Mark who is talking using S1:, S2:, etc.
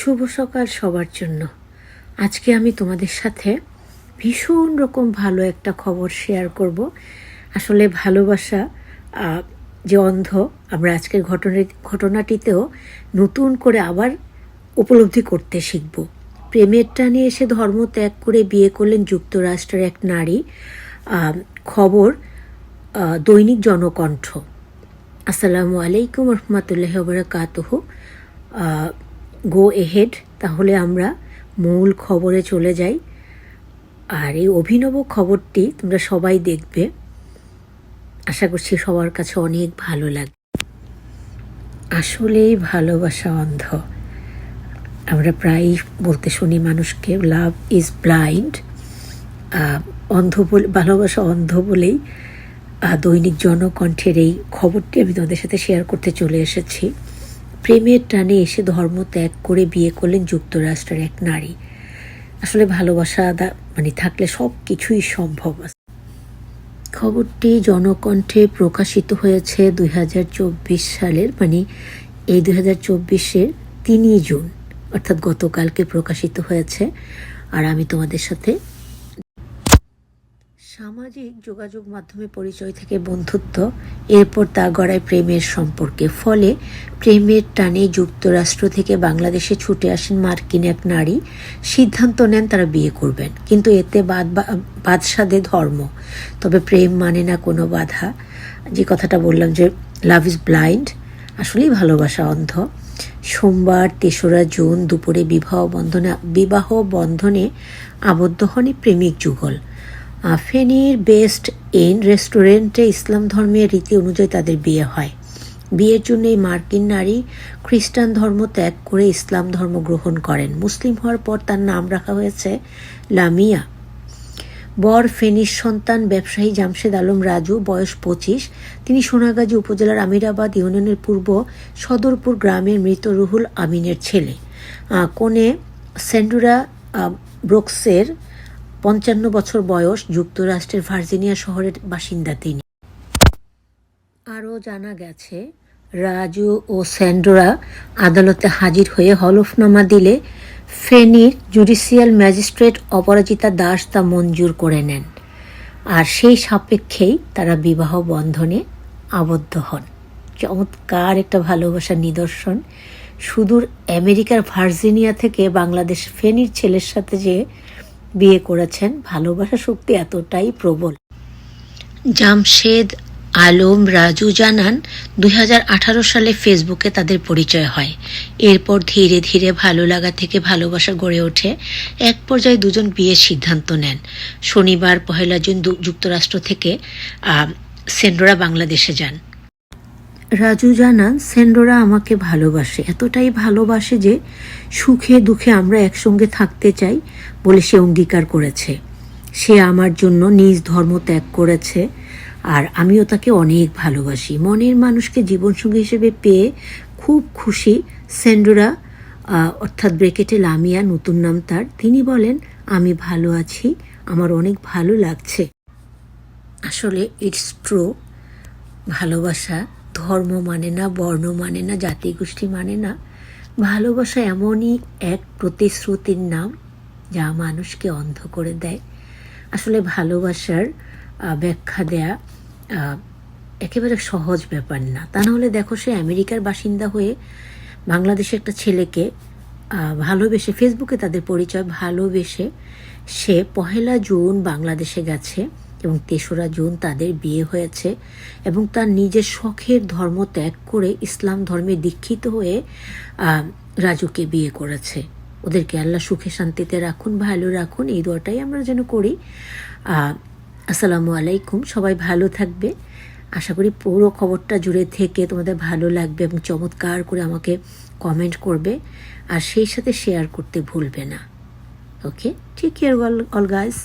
S1: শুভ সকাল সবার জন্য। আজকে আমি তোমাদের সাথে ভীষণ রকম ভালো একটা খবর শেয়ার করব। আসলে ভালোবাসা যে অন্ধ, আমরা আজকের ঘটনাটিতেও নতুন করে আবার উপলব্ধি করতে শিখব। প্রেমের টানে এসে ধর্ম ত্যাগ করে বিয়ে করলেন যুক্তরাষ্ট্রের এক নারী। খবর দৈনিক জনকণ্ঠ। আসসালামু আলাইকুম রহমতুল্লাহি ওয়া বারাকাতুহু। গো এহেড, তাহলে আমরা মূল খবরে চলে যাই। আর এই অভিনব খবরটি তোমরা সবাই দেখবে, আশা করছি সবার কাছে অনেক ভালো লাগবে। আসলেই ভালোবাসা অন্ধ। আমরা প্রায়ই বলতে শুনি মানুষকে, লাভ ইজ ব্লাইন্ড। অন্ধ বলে, ভালোবাসা অন্ধ বলেই দৈনিক জনকণ্ঠের এই খবরটি আমি তোমাদের সাথে শেয়ার করতে চলে এসেছি। প্রেমের টানে এসে ধর্ম ত্যাগ করে বিয়ে করলেন যুক্তরাষ্ট্রের এক নারী। আসলে ভালোবাসা থাকলে সব কিছুই সম্ভব। খবরটি জনকণ্ঠে প্রকাশিত হয়েছে 2024 সালের, এই 2024-এর 3 জুন, অর্থাৎ গতকালকে প্রকাশিত হয়েছে। আর আমি তোমাদের সাথে সামাজিক যোগাযোগ মাধ্যমে পরিচয় থেকে বন্ধুত্ব, এরপর তা গড়ায় প্রেমের সম্পর্কে। ফলে প্রেমের টানে যুক্তরাষ্ট্র থেকে বাংলাদেশে ছুটে আসেন মার্কিন এক নারী। সিদ্ধান্ত নেন তারা বিয়ে করবেন, কিন্তু এতে বাদ সাধে ধর্ম। তবে প্রেম মানে না কোনো বাধা। যে কথাটা বললাম যে লাভ ইজ ব্লাইন্ড, আসলেই ভালোবাসা অন্ধ। সোমবার 3রা জুন দুপুরে বিবাহ বন্ধনে আবদ্ধ হন এই প্রেমিক যুগল। ফেনীর বেস্ট ইন রেস্টুরেন্টে ইসলাম ধর্মের রীতি অনুযায়ী তাদের বিয়ে হয়। বিয়ের জন্য এই মার্কিন নারী খ্রিস্টান ধর্ম ত্যাগ করে ইসলাম ধর্ম গ্রহণ করেন। মুসলিম হওয়ার পর তার নাম রাখা হয়েছে লামিয়া। বর ফেনীর সন্তান ব্যবসায়ী জামশেদ আলম রাজু, বয়স 25। তিনি সোনাগাজী উপজেলার আমিরাবাদ ইউনিয়নের পূর্ব সদরপুর গ্রামের মৃত রুহুল আমিনের ছেলে। কনে সেন্ডুরা ব্রুকসের 55 বছর বয়স, যুক্তরাষ্ট্রের ভার্জিনিয়া শহরের বাসিন্দা তিনি। আরও জানা গেছে, রাজু ও স্যান্ডোরা আদালতে হাজির হয়ে হলফনামা দিলে ফেনীর জুডিশিয়াল ম্যাজিস্ট্রেট অপরাজিতা দাস তা মঞ্জুর করে নেন। আর সেই সাপেক্ষেই তারা বিবাহ বন্ধনে আবদ্ধ হন। চমৎকার একটা ভালোবাসার নিদর্শন। সুদূর আমেরিকার ভার্জিনিয়া থেকে বাংলাদেশ ফেনীর ছেলের সাথে যে বিয়ে করেছেন, ভালোবাসা শক্তি এতটাই প্রবল। জামশেদ আলম রাজু জানান, 2018 সালে ফেসবুকে তাদের পরিচয় হয়। এরপর ধীরে ধীরে ভালো লাগা থেকে ভালোবাসা গড়ে ওঠে। এক পর্যায়ে দুজন বিয়ের সিদ্ধান্ত নেন। শনিবার 1 জুন যুক্তরাষ্ট্র থেকে সেন্ডোরা বাংলাদেশে যান। রাজু জানান, সেন্ডোরা আমাকে ভালোবাসে, এতটাই ভালোবাসে যে সুখে দুঃখে আমরা একসঙ্গে থাকতে চাই বলে সে অঙ্গীকার করেছে। সে আমার জন্য নিজ ধর্ম ত্যাগ করেছে, আর আমিও তাকে অনেক ভালোবাসি। মনের মানুষকে জীবনসঙ্গী হিসেবে পেয়ে খুব খুশি সেন্ডোরা, অর্থাৎ ব্রেকেটে লামিয়া নতুন নাম তার। তিনি বলেন, আমি ভালো আছি, আমার অনেক ভালো লাগছে। আসলে ইটস ট্রু। ভালোবাসা ধর্ম মানে না, বর্ণ মানে না, জাতি গোষ্ঠী মানে না। ভালোবাসা এমনই এক প্রতিশ্রুতির নাম যা মানুষকে অন্ধ করে দেয়। আসলে ভালোবাসার ব্যাখ্যা দেয়া একেবারে সহজ ব্যাপার না। তা নাহলে দেখো, সে আমেরিকার বাসিন্দা হয়ে বাংলাদেশে একটা ছেলেকে ভালোবেসে, ফেসবুকে তাদের পরিচয়, ভালোবেসে সে 1 জুন বাংলাদেশে গেছে এবং 3রা জুন তাদের বিয়ে হয়েছে। এবং তার নিজের শখের ধর্ম ত্যাগ করে ইসলাম ধর্মে দীক্ষিত হয়ে রাজুকে বিয়ে করেছে। ওদেরকে আল্লাহ সুখে শান্তিতে রাখুন, ভালো রাখুন, এই দোয়াটাই আমরা যেন করি। আসসালামু আলাইকুম, সবাই ভালো থাকবে। আশা করি পুরো খবরটা জুড়ে থেকে তোমাদের ভালো লাগবে এবং চমৎকার করে আমাকে কমেন্ট করবে, আর সেই সাথে শেয়ার করতে ভুলবে না। ওকে, টেক কেয়ার অল গাইস।